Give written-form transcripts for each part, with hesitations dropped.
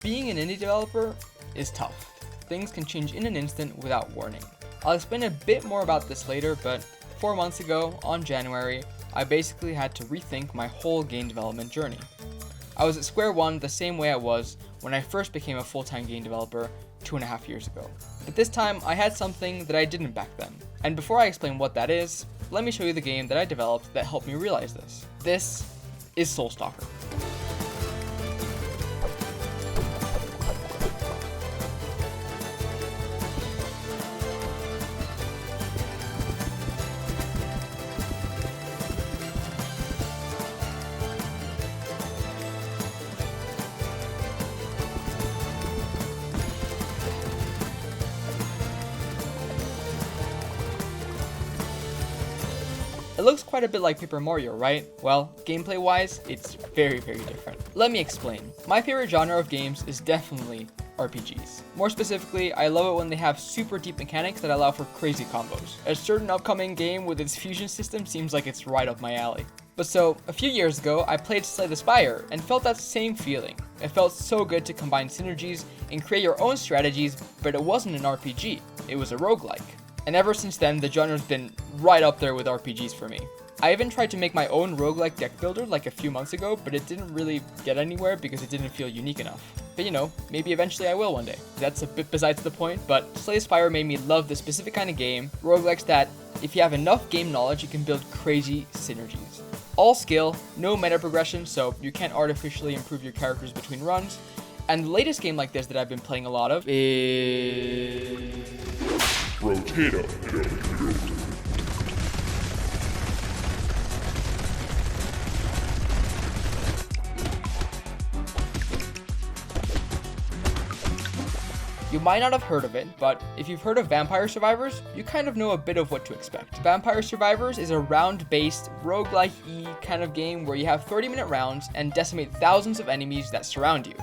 Being an indie developer is tough. Things can change in an instant without warning. I'll explain a bit more about this later, but 4 months ago, on January, I basically had to rethink my whole game development journey. I was at square one the same way I was when I first became a full-time game developer 2.5 years ago. But this time, I had something that I didn't back then. And before I explain what that is, let me show you the game that I developed that helped me realize this. This is Stalker. It looks quite a bit like Paper Mario, right? Well, gameplay-wise, it's very, very different. Let me explain. My favorite genre of games is definitely RPGs. More specifically, I love it when they have super deep mechanics that allow for crazy combos. A certain upcoming game with its fusion system seems like it's right up my alley. But so, a few years ago, I played Slay the Spire and felt that same feeling. It felt so good to combine synergies and create your own strategies, but it wasn't an RPG, it was a roguelike. And ever since then, the genre's been right up there with RPGs for me. I even tried to make my own roguelike deck builder like a few months ago, but it didn't really get anywhere because it didn't feel unique enough. But you know, maybe eventually I will one day. That's a bit besides the point, but Slay the Spire made me love this specific kind of game, roguelikes that, if you have enough game knowledge, you can build crazy synergies. All skill, no meta progression, so you can't artificially improve your characters between runs. And the latest game like this that I've been playing a lot of is Rotato. You might not have heard of it, but if you've heard of Vampire Survivors, you kind of know a bit of what to expect. Vampire Survivors is a round-based, roguelike-y kind of game where you have 30-minute rounds and decimate thousands of enemies that surround you.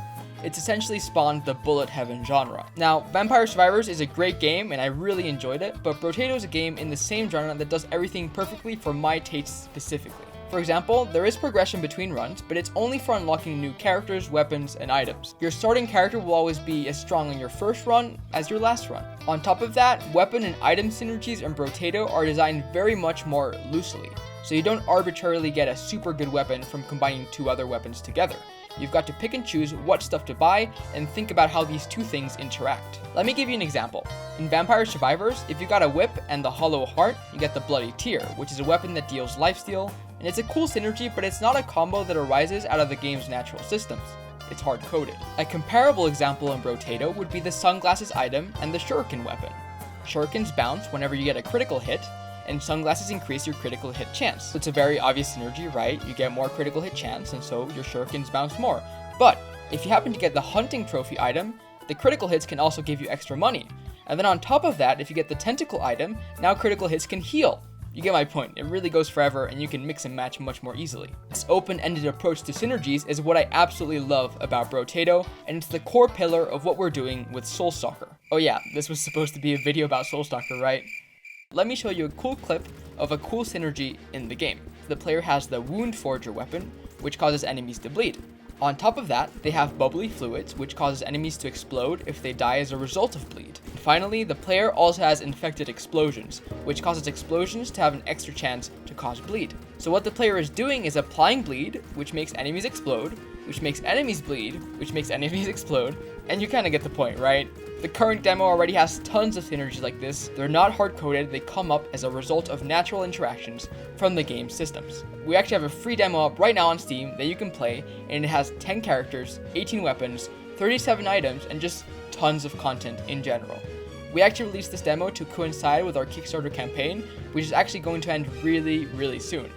It's essentially spawned the bullet heaven genre. Now, Vampire Survivors is a great game and I really enjoyed it, but Brotato is a game in the same genre that does everything perfectly for my taste specifically. For example, there is progression between runs, but it's only for unlocking new characters, weapons, and items. Your starting character will always be as strong on your first run as your last run. On top of that, weapon and item synergies in Brotato are designed very much more loosely, so you don't arbitrarily get a super good weapon from combining two other weapons together. You've got to pick and choose what stuff to buy and think about how these two things interact. Let me give you an example. In Vampire Survivors, if you got a whip and the hollow heart, you get the Bloody Tear, which is a weapon that deals lifesteal, and it's a cool synergy, but it's not a combo that arises out of the game's natural systems. It's hard-coded. A comparable example in Brotato would be the sunglasses item and the shuriken weapon. Shurikens bounce whenever you get a critical hit, and sunglasses increase your critical hit chance. It's a very obvious synergy, right? You get more critical hit chance, and so your shurikens bounce more. But if you happen to get the hunting trophy item, the critical hits can also give you extra money. And then on top of that, if you get the tentacle item, now critical hits can heal. You get my point, it really goes forever and you can mix and match much more easily. This open-ended approach to synergies is what I absolutely love about Brotato, and it's the core pillar of what we're doing with Stalker. Oh yeah, this was supposed to be a video about Stalker, right? Let me show you a cool clip of a cool synergy in the game. The player has the Wound Forger weapon, which causes enemies to bleed. On top of that, they have bubbly fluids, which causes enemies to explode if they die as a result of bleed. And finally, the player also has infected explosions, which causes explosions to have an extra chance to cause bleed. So what the player is doing is applying bleed, which makes enemies explode, which makes enemies bleed, which makes enemies explode, and you kind of get the point, right? The current demo already has tons of synergies like this. They're not hard-coded, they come up as a result of natural interactions from the game's systems. We actually have a free demo up right now on Steam that you can play, and it has 10 characters, 18 weapons, 37 items, and just tons of content in general. We actually released this demo to coincide with our Kickstarter campaign, which is actually going to end really soon.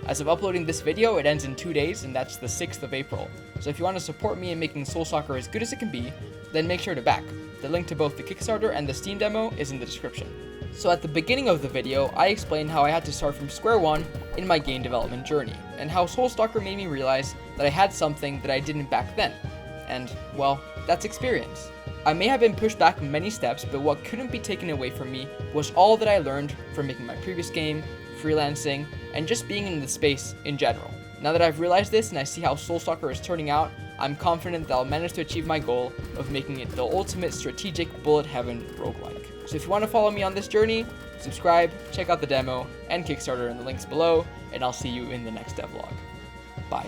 As of uploading this video, it ends in 2 days, and that's the 6th of April. So if you want to support me in making Stalker as good as it can be, then make sure to back. The link to both the Kickstarter and the Steam demo is in the description. So at the beginning of the video, I explained how I had to start from square one in my game development journey, and how Stalker made me realize that I had something that I didn't back then. And, well, that's experience. I may have been pushed back many steps, but what couldn't be taken away from me was all that I learned from making my previous game, freelancing, and just being in the space in general. Now that I've realized this and I see how Stalker is turning out, I'm confident that I'll manage to achieve my goal of making it the ultimate strategic bullet heaven roguelike. So if you want to follow me on this journey, subscribe, check out the demo and Kickstarter in the links below, and I'll see you in the next devlog. Bye.